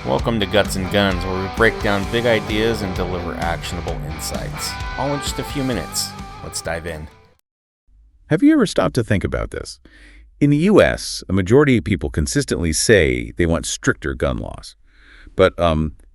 Welcome to Guts and Guns, where we break down big ideas and deliver actionable insights. All in just a few minutes. Let's dive in. Have you ever stopped to think about this? In the U.S., a majority of people consistently say they want stricter gun laws. But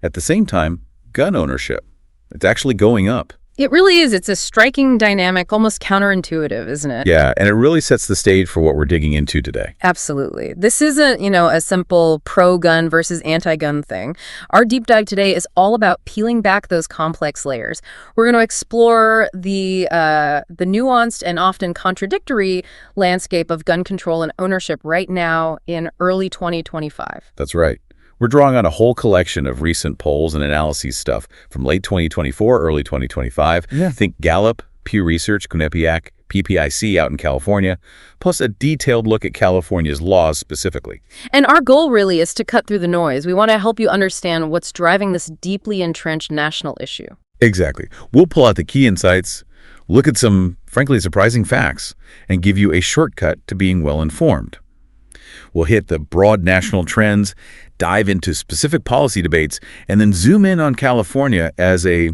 at the same time, gun ownership, it's actually going up. It really is. It's a striking dynamic, almost counterintuitive, isn't it? Yeah, and it really sets the stage for what we're digging into today. Absolutely. This isn't, a simple pro-gun versus anti-gun thing. Our deep dive today is all about peeling back those complex layers. We're going to explore the nuanced and often contradictory landscape of gun control and ownership right now in early 2025. That's right. We're drawing on a whole collection of recent polls and analyses stuff from late 2024, early 2025. Yeah. Think Gallup, Pew Research, Quinnipiac, PPIC out in California, plus a detailed look at California's laws specifically. And our goal really is to cut through the noise. We want to help you understand what's driving this deeply entrenched national issue. Exactly. We'll pull out the key insights, look at some, frankly, surprising facts, and give you a shortcut to being well-informed. We'll hit the broad national trends, dive into specific policy debates, and then zoom in on California as a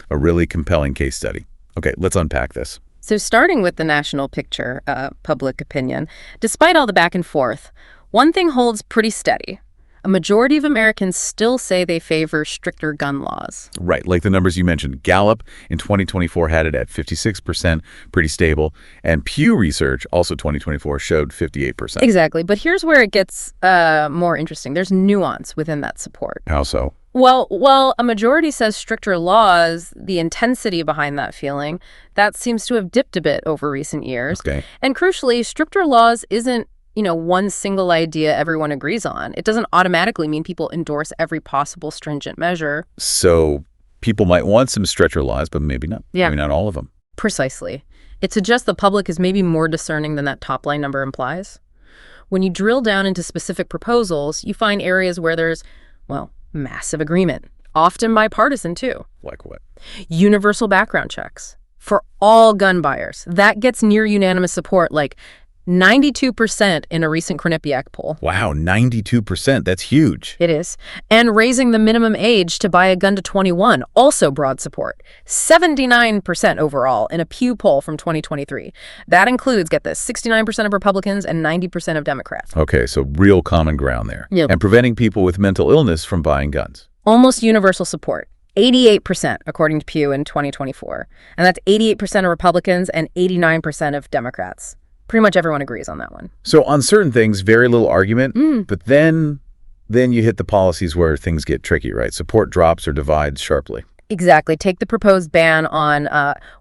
really compelling case study. Okay, let's unpack this. So starting with the national picture, public opinion, despite all the back and forth, one thing holds pretty steady. A majority of Americans still say they favor stricter gun laws. Right, like the numbers you mentioned. Gallup in 2024 had it at 56%, pretty stable. And Pew Research, also 2024, showed 58%. Exactly, but here's where it gets more interesting. There's nuance within that support. How so? Well, while a majority says stricter laws, the intensity behind that feeling, that seems to have dipped a bit over recent years. Okay. And crucially, stricter laws isn't one single idea everyone agrees on. It doesn't automatically mean people endorse every possible stringent measure. So people might want some stricter laws, but maybe not. Yeah. Maybe not all of them. Precisely. It suggests the public is maybe more discerning than that top-line number implies. When you drill down into specific proposals, you find areas where there's, massive agreement, often bipartisan too. Like what? Universal background checks for all gun buyers. That gets near unanimous support, like 92% in a recent Quinnipiac poll. Wow, 92%. That's huge. It is. And raising the minimum age to buy a gun to 21, also broad support. 79% overall in a Pew poll from 2023. That includes, get this, 69% of Republicans and 90% of Democrats. Okay, so real common ground there. Yep. And preventing people with mental illness from buying guns. Almost universal support. 88% according to Pew in 2024. And that's 88% of Republicans and 89% of Democrats. Pretty much everyone agrees on that one. So on certain things, very little argument, but then you hit the policies where things get tricky, right? Support drops or divides sharply. Exactly. Take the proposed ban on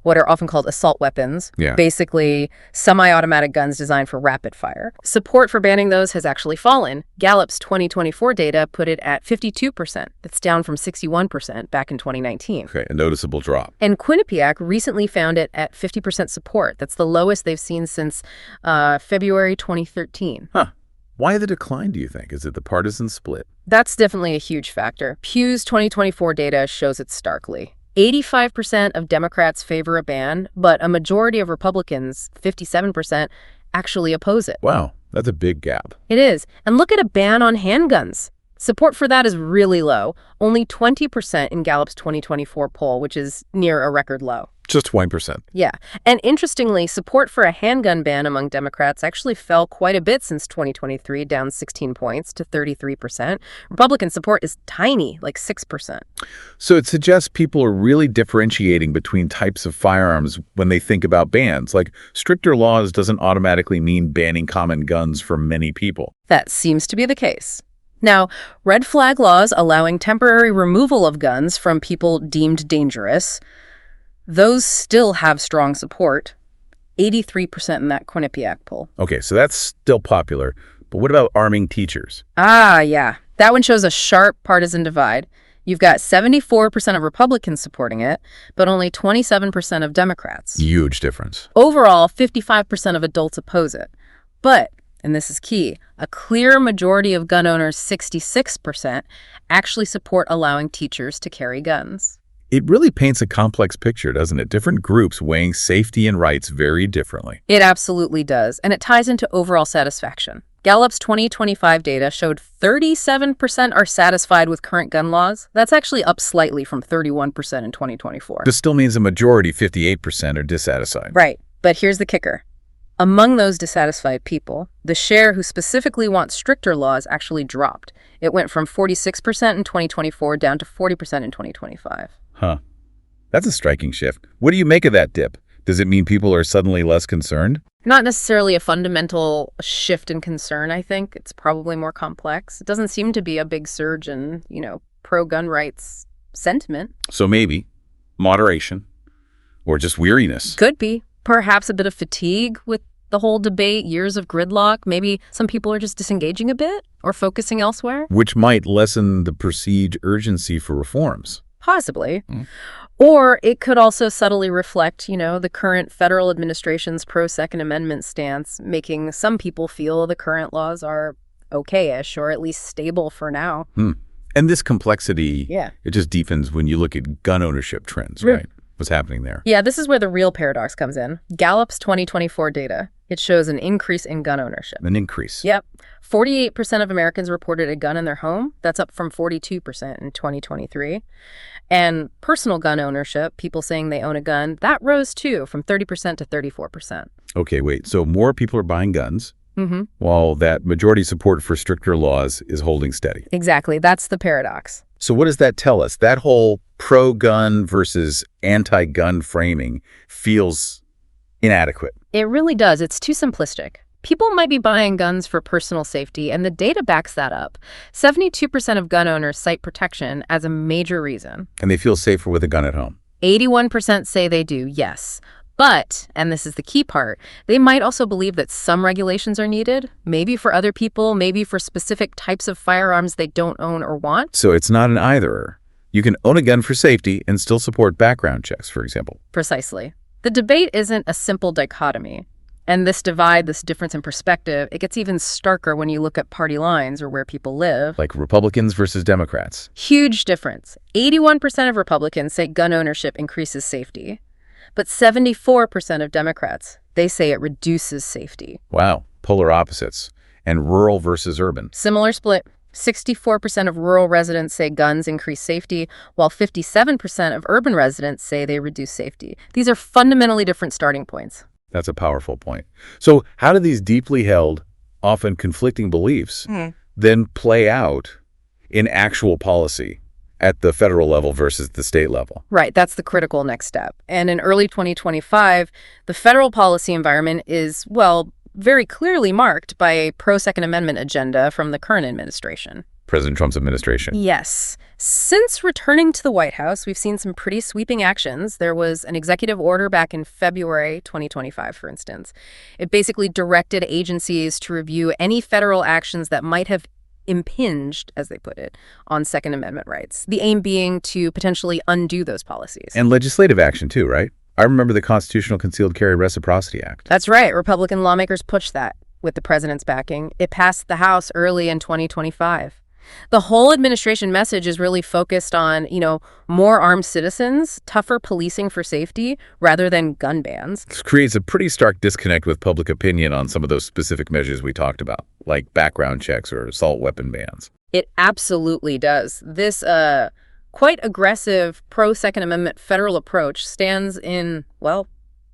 what are often called assault weapons, basically semi-automatic guns designed for rapid fire. Support for banning those has actually fallen. Gallup's 2024 data put it at 52%. That's down from 61% back in 2019. Okay, a noticeable drop. And Quinnipiac recently found it at 50% support. That's the lowest they've seen since February 2013. Huh. Why the decline, do you think? Is it the partisan split? That's definitely a huge factor. Pew's 2024 data shows it starkly. 85% of Democrats favor a ban, but a majority of Republicans, 57%, actually oppose it. Wow, that's a big gap. It is. And look at a ban on handguns. Support for that is really low. Only 20% in Gallup's 2024 poll, which is near a record low. Just 20%. Yeah. And interestingly, support for a handgun ban among Democrats actually fell quite a bit since 2023, down 16 points to 33%. Republican support is tiny, like 6%. So it suggests people are really differentiating between types of firearms when they think about bans. Like, stricter laws doesn't automatically mean banning common guns for many people. That seems to be the case. Now, red flag laws allowing temporary removal of guns from people deemed dangerous, those still have strong support, 83% in that Quinnipiac poll. Okay, so that's still popular. But what about arming teachers? Yeah. That one shows a sharp partisan divide. You've got 74% of Republicans supporting it, but only 27% of Democrats. Huge difference. Overall, 55% of adults oppose it. But, and this is key, a clear majority of gun owners, 66%, actually support allowing teachers to carry guns. It really paints a complex picture, doesn't it? Different groups weighing safety and rights very differently. It absolutely does, and it ties into overall satisfaction. Gallup's 2025 data showed 37% are satisfied with current gun laws. That's actually up slightly from 31% in 2024. This still means a majority, 58%, are dissatisfied. Right. But here's the kicker. Among those dissatisfied people, the share who specifically wants stricter laws actually dropped. It went from 46% in 2024 down to 40% in 2025. Huh. That's a striking shift. What do you make of that dip? Does it mean people are suddenly less concerned? Not necessarily a fundamental shift in concern, I think. It's probably more complex. It doesn't seem to be a big surge in, pro-gun rights sentiment. So maybe moderation or just weariness. Could be. Perhaps a bit of fatigue with the whole debate, years of gridlock. Maybe some people are just disengaging a bit or focusing elsewhere. Which might lessen the perceived urgency for reforms. Possibly. Or it could also subtly reflect, the current federal administration's pro-Second Amendment stance, making some people feel the current laws are okay-ish or at least stable for now. And this complexity, Yeah. it just deepens when you look at gun ownership trends, right? What's happening there? Yeah, this is where the real paradox comes in. Gallup's 2024 data, it shows an increase in gun ownership. An increase. Yep. 48% of Americans reported a gun in their home. That's up from 42% in 2023. And personal gun ownership, people saying they own a gun, that rose too, from 30% to 34%. Okay, wait. So more people are buying guns, while that majority support for stricter laws is holding steady. Exactly. That's the paradox. So what does that tell us? That whole pro-gun versus anti-gun framing feels inadequate. It really does. It's too simplistic. People might be buying guns for personal safety, and the data backs that up. 72% of gun owners cite protection as a major reason. And they feel safer with a gun at home. 81% say they do, yes. But, and this is the key part, they might also believe that some regulations are needed, maybe for other people, maybe for specific types of firearms they don't own or want. So it's not an either-or. You can own a gun for safety and still support background checks, for example. Precisely. The debate isn't a simple dichotomy. And this divide, this difference in perspective, it gets even starker when you look at party lines or where people live. Like Republicans versus Democrats. Huge difference. 81% of Republicans say gun ownership increases safety. But 74% of Democrats, they say it reduces safety. Wow, polar opposites. And rural versus urban. Similar split. 64% of rural residents say guns increase safety, while 57% of urban residents say they reduce safety. These are fundamentally different starting points. That's a powerful point. So how do these deeply held, often conflicting beliefs then play out in actual policy at the federal level versus the state level? Right, that's the critical next step. And in early 2025, the federal policy environment is, very clearly marked by a pro-Second Amendment agenda from the current administration. President Trump's administration. Yes. Since returning to the White House, we've seen some pretty sweeping actions. There was an executive order back in February 2025, for instance. It basically directed agencies to review any federal actions that might have impinged, as they put it, on Second Amendment rights. The aim being to potentially undo those policies. And legislative action too, right? I remember the Constitutional Concealed Carry Reciprocity Act. That's right. Republican lawmakers pushed that with the president's backing. It passed the House early in 2025. The whole administration message is really focused on, more armed citizens, tougher policing for safety, rather than gun bans. This creates a pretty stark disconnect with public opinion on some of those specific measures we talked about, like background checks or assault weapon bans. It absolutely does. This quite aggressive pro-Second Amendment federal approach stands in,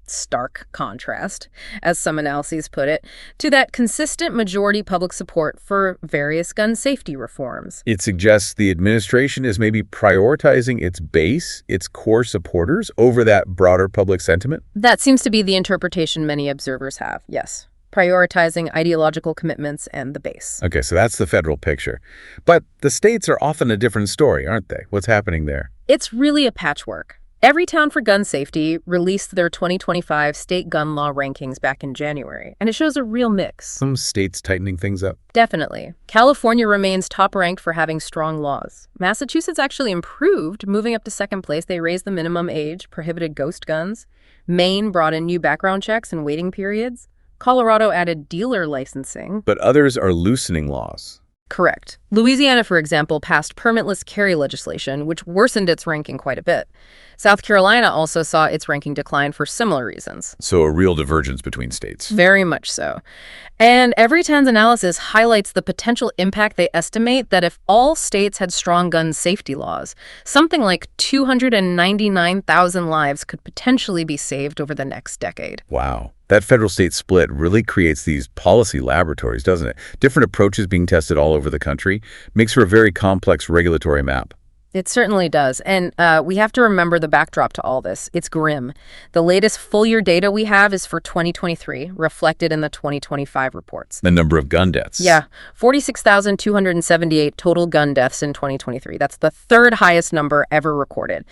stark contrast, as some analyses put it, to that consistent majority public support for various gun safety reforms. It suggests the administration is maybe prioritizing its base, its core supporters, over that broader public sentiment? That seems to be the interpretation many observers have, yes. Prioritizing ideological commitments and the base. Okay, so that's the federal picture. But the states are often a different story, aren't they? What's happening there? It's really a patchwork. Every Town for Gun Safety released their 2025 state gun law rankings back in January, and it shows a real mix. Some states tightening things up. Definitely. California remains top-ranked for having strong laws. Massachusetts actually improved, moving up to second place. They raised the minimum age, prohibited ghost guns. Maine brought in new background checks and waiting periods. Colorado added dealer licensing. But others are loosening laws. Correct. Louisiana, for example, passed permitless carry legislation, which worsened its ranking quite a bit. South Carolina also saw its ranking decline for similar reasons. So a real divergence between states. Very much so. And Everytown's analysis highlights the potential impact they estimate that if all states had strong gun safety laws, something like 299,000 lives could potentially be saved over the next decade. Wow. That federal-state split really creates these policy laboratories, doesn't it? Different approaches being tested all over the country makes for a very complex regulatory map. It certainly does. And we have to remember the backdrop to all this. It's grim. The latest full-year data we have is for 2023, reflected in the 2025 reports. The number of gun deaths. Yeah, 46,278 total gun deaths in 2023. That's the third highest number ever recorded.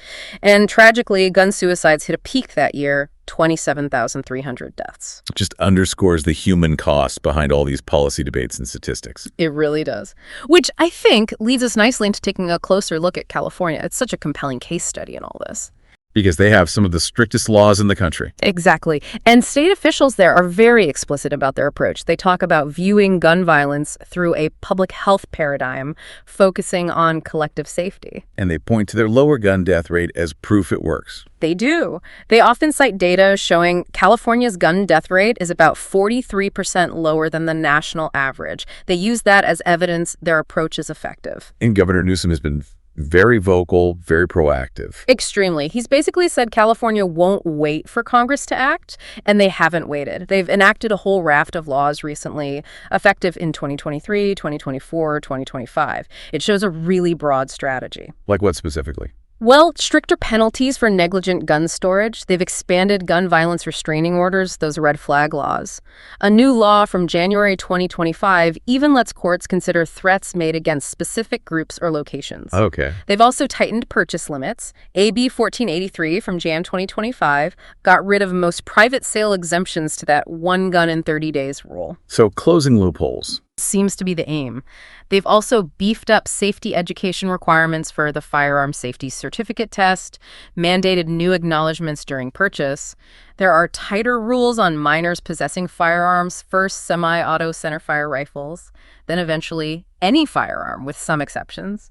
And tragically, gun suicides hit a peak that year, 27,300 deaths. Just underscores the human cost behind all these policy debates and statistics. It really does. Which I think leads us nicely into taking a closer look at California. It's such a compelling case study in all this. Because they have some of the strictest laws in the country. Exactly. And state officials there are very explicit about their approach. They talk about viewing gun violence through a public health paradigm, focusing on collective safety. And they point to their lower gun death rate as proof it works. They do. They often cite data showing California's gun death rate is about 43% lower than the national average. They use that as evidence their approach is effective. And Governor Newsom has been very vocal, very proactive. Extremely. He's basically said California won't wait for Congress to act, and they haven't waited. They've enacted a whole raft of laws recently, effective in 2023, 2024, 2025. It shows a really broad strategy. Like what specifically? Well, stricter penalties for negligent gun storage. They've expanded gun violence restraining orders, those red flag laws. A new law from January 2025 even lets courts consider threats made against specific groups or locations. Okay. They've also tightened purchase limits. AB 1483 from Jan 2025 got rid of most private sale exemptions to that one gun in 30 days rule. So closing loopholes. Seems to be the aim. They've also beefed up safety education requirements for the firearm safety certificate test, mandated new acknowledgments during purchase. There are tighter rules on minors possessing firearms, first semi-auto centerfire rifles, then eventually any firearm with some exceptions.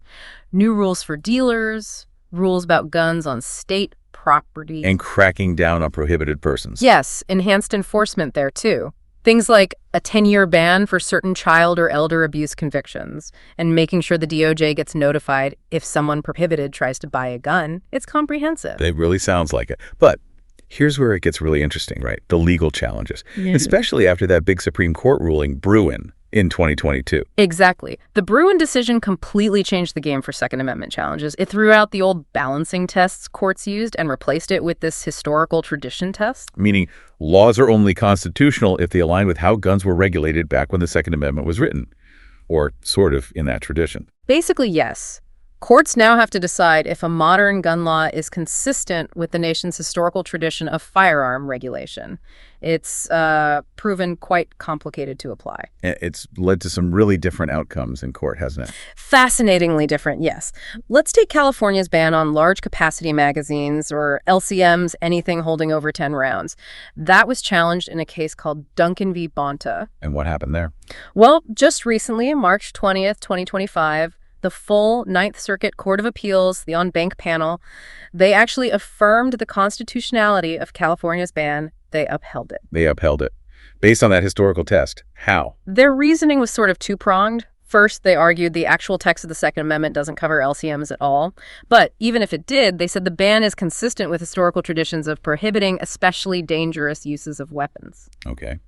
New rules for dealers, rules about guns on state property. And cracking down on prohibited persons. Yes, enhanced enforcement there too. Things like a 10-year ban for certain child or elder abuse convictions and making sure the DOJ gets notified if someone prohibited tries to buy a gun. It's comprehensive. It really sounds like it. But here's where it gets really interesting, right? The legal challenges, especially after that big Supreme Court ruling, Bruin, in 2022. Exactly. The Bruin decision completely changed the game for Second Amendment challenges. It threw out the old balancing tests courts used and replaced it with this historical tradition test. Meaning laws are only constitutional if they align with how guns were regulated back when the Second Amendment was written, or sort of in that tradition. Basically, yes. Courts now have to decide if a modern gun law is consistent with the nation's historical tradition of firearm regulation. It's proven quite complicated to apply. It's led to some really different outcomes in court, hasn't it? Fascinatingly different, yes. Let's take California's ban on large capacity magazines, or LCMs, anything holding over 10 rounds. That was challenged in a case called Duncan v. Bonta. And what happened there? Well, just recently, March 20th, 2025, the full Ninth Circuit Court of Appeals, the en banc panel, they actually affirmed the constitutionality of California's ban. They upheld it. They upheld it. Based on that historical test. How? Their reasoning was sort of two-pronged. First, they argued the actual text of the Second Amendment doesn't cover LCMs at all. But even if it did, they said the ban is consistent with historical traditions of prohibiting especially dangerous uses of weapons. Okay.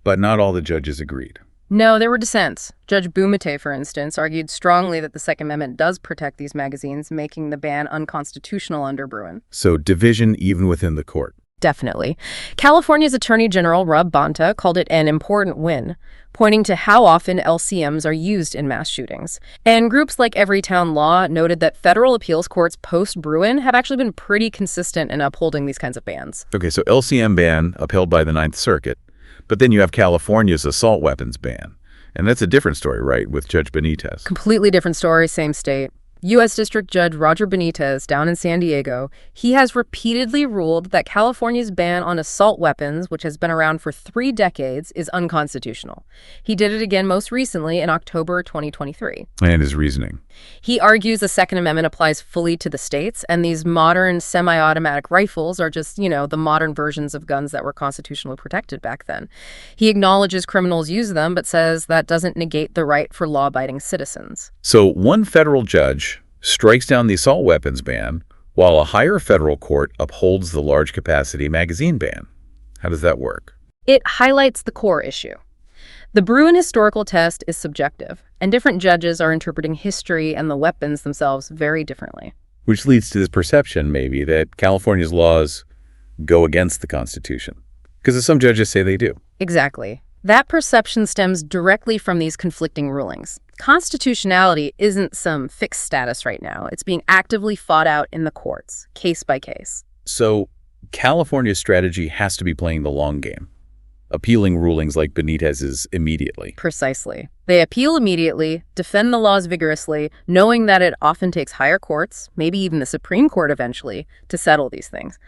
But not all the judges agreed. No, there were dissents. Judge Bumate, for instance, argued strongly that the Second Amendment does protect these magazines, making the ban unconstitutional under Bruin. So division even within the court. Definitely. California's Attorney General Rob Bonta called it an important win, pointing to how often LCMs are used in mass shootings. And groups like Everytown Law noted that federal appeals courts post-Bruin have actually been pretty consistent in upholding these kinds of bans. Okay, so LCM ban upheld by the Ninth Circuit. But then you have California's assault weapons ban. And that's a different story, right, with Judge Benitez? Completely different story, same state. U.S. District Judge Roger Benitez down in San Diego, he has repeatedly ruled that California's ban on assault weapons, which has been around for 3 decades, is unconstitutional. He did it again most recently in October 2023. And his reasoning. He argues the Second Amendment applies fully to the states, and these modern semi-automatic rifles are just, the modern versions of guns that were constitutionally protected back then. He acknowledges criminals use them, but says that doesn't negate the right for law-abiding citizens. So one federal judge strikes down the assault weapons ban, while a higher federal court upholds the large-capacity magazine ban. How does that work? It highlights the core issue. The Bruin historical test is subjective, and different judges are interpreting history and the weapons themselves very differently. Which leads to this perception, maybe, that California's laws go against the Constitution. Because some judges say they do. Exactly. That perception stems directly from these conflicting rulings. Constitutionality isn't some fixed status right now. It's being actively fought out in the courts, case by case. So California's strategy has to be playing the long game, appealing rulings like Benitez's immediately. Precisely. They appeal immediately, defend the laws vigorously, knowing that it often takes higher courts, maybe even the Supreme Court eventually, to settle these things.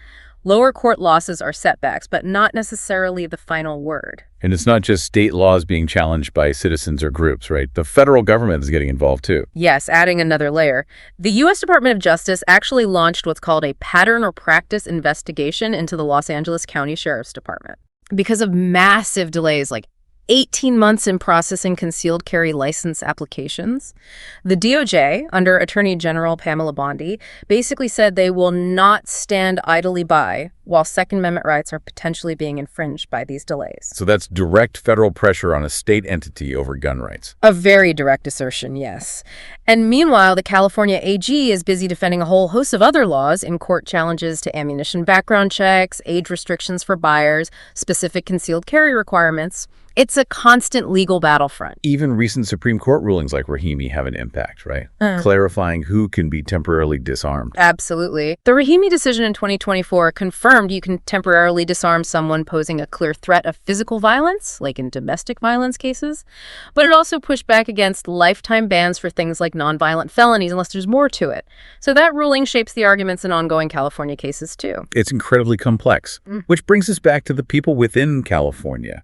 Lower court losses are setbacks, but not necessarily the final word. And it's not just state laws being challenged by citizens or groups, right? The federal government is getting involved too. Yes, adding another layer. The U.S. Department of Justice actually launched what's called a pattern or practice investigation into the Los Angeles County Sheriff's Department. Because of massive delays, like 18 months in processing concealed carry license applications, the DOJ, under Attorney General Pamela Bondi, basically said they will not stand idly by while Second Amendment rights are potentially being infringed by these delays. So that's direct federal pressure on a state entity over gun rights. A very direct assertion, yes. And meanwhile, the California AG is busy defending a whole host of other laws in court challenges to ammunition background checks, age restrictions for buyers, specific concealed carry requirements. It's a constant legal battlefront. Even recent Supreme Court rulings like Rahimi have an impact, right? Clarifying who can be temporarily disarmed. Absolutely. The Rahimi decision in 2024 confirmed you can temporarily disarm someone posing a clear threat of physical violence, like in domestic violence cases. But it also pushed back against lifetime bans for things like nonviolent felonies unless there's more to it. So that ruling shapes the arguments in ongoing California cases too. It's incredibly complex, which brings us back to the people within California.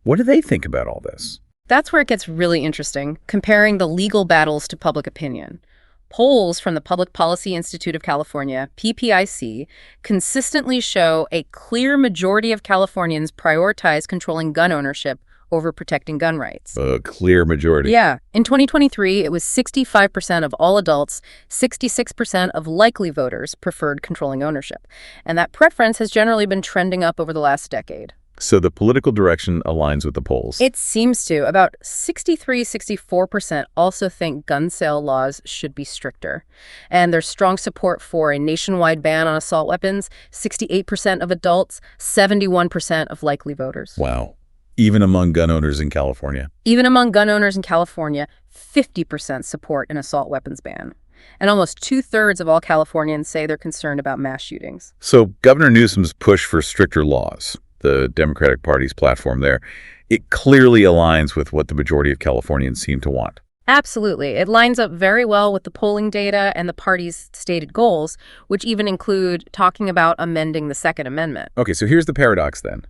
What do they think about all this? That's where it gets really interesting, comparing the legal battles to public opinion. Polls from the Public Policy Institute of California, PPIC, consistently show a clear majority of Californians prioritize controlling gun ownership over protecting gun rights. A clear majority. Yeah. In 2023, it was 65% of all adults, 66% of likely voters preferred controlling ownership. And that preference has generally been trending up over the last decade. So the political direction aligns with the polls. It seems to. About 64% also think gun sale laws should be stricter. And there's strong support for a nationwide ban on assault weapons, 68% of adults, 71% of likely voters. Wow. Even among gun owners in California. Even among gun owners in California, 50% support an assault weapons ban. And almost 2/3 of all Californians say they're concerned about mass shootings. So Governor Newsom's push for stricter laws, the Democratic Party's platform there, it clearly aligns with what the majority of Californians seem to want. Absolutely. It lines up very well with the polling data and the party's stated goals, which even include talking about amending the Second Amendment. Okay, so here's the paradox then.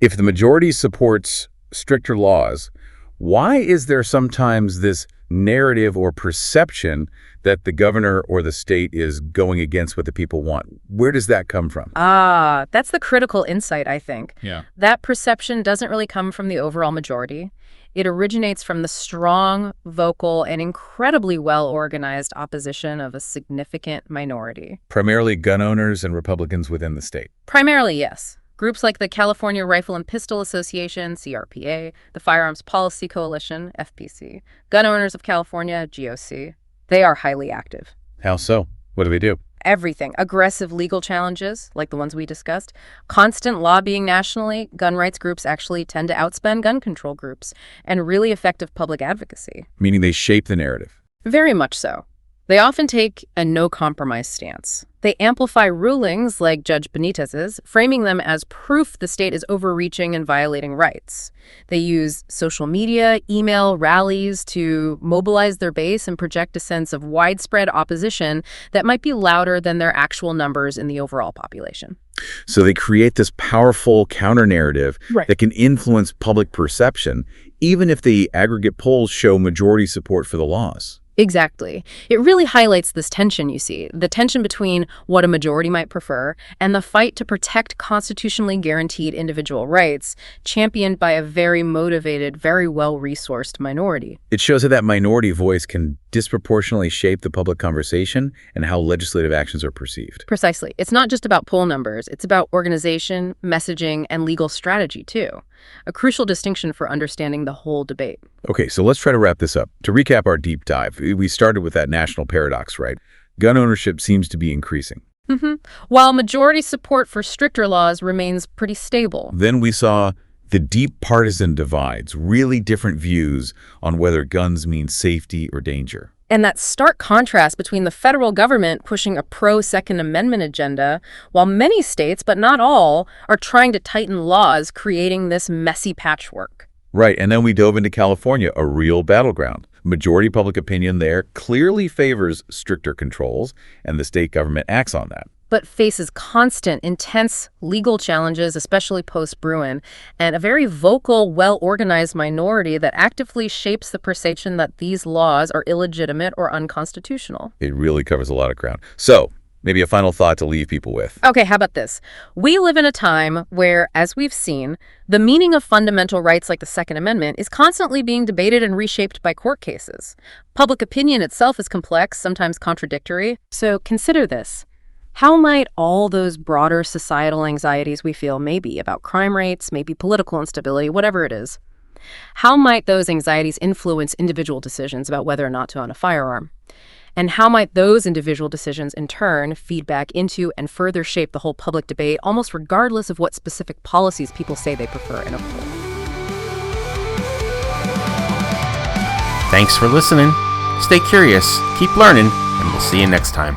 If the majority supports stricter laws, why is there sometimes this narrative or perception that the governor or the state is going against what the people want? Where does that come from? That's the critical insight, I think. Yeah. That perception doesn't really come from the overall majority. It originates from the strong, vocal, and incredibly well-organized opposition of a significant minority. Primarily gun owners and Republicans within the state. Primarily, yes. Groups like the California Rifle and Pistol Association, CRPA, the Firearms Policy Coalition, FPC, Gun Owners of California, GOC, they are highly active. How so? What do they do? Everything. Aggressive legal challenges, like the ones we discussed. Constant lobbying nationally. Gun rights groups actually tend to outspend gun control groups. And really effective public advocacy. Meaning they shape the narrative. Very much so. They often take a no-compromise stance. They amplify rulings like Judge Benitez's, framing them as proof the state is overreaching and violating rights. They use social media, email, rallies to mobilize their base and project a sense of widespread opposition that might be louder than their actual numbers in the overall population. So they create this powerful counter-narrative that can influence public perception, even if the aggregate polls show majority support for the laws. Exactly. It really highlights this tension, you see, the tension between what a majority might prefer and the fight to protect constitutionally guaranteed individual rights, championed by a very motivated, very well-resourced minority. It shows how that minority voice can disproportionately shape the public conversation and how legislative actions are perceived. Precisely. It's not just about poll numbers. It's about organization, messaging, and legal strategy, too. A crucial distinction for understanding the whole debate. Okay, so let's try to wrap this up. To recap our deep dive, we started with that national paradox, right? Gun ownership seems to be increasing. While majority support for stricter laws remains pretty stable. Then we saw the deep partisan divides, really different views on whether guns mean safety or danger. And that stark contrast between the federal government pushing a pro-Second Amendment agenda, while many states, but not all, are trying to tighten laws, creating this messy patchwork. Right, and then we dove into California, a real battleground. Majority public opinion there clearly favors stricter controls, and the state government acts on that. But faces constant, intense legal challenges, especially post-Bruin, and a very vocal, well-organized minority that actively shapes the perception that these laws are illegitimate or unconstitutional. It really covers a lot of ground. So, maybe a final thought to leave people with. Okay, how about this? We live in a time where, as we've seen, the meaning of fundamental rights like the Second Amendment is constantly being debated and reshaped by court cases. Public opinion itself is complex, sometimes contradictory. So consider this. How might all those broader societal anxieties we feel, maybe about crime rates, maybe political instability, whatever it is, how might those anxieties influence individual decisions about whether or not to own a firearm? And how might those individual decisions, in turn, feed back into and further shape the whole public debate, almost regardless of what specific policies people say they prefer in a poll? Thanks for listening. Stay curious, keep learning, and we'll see you next time.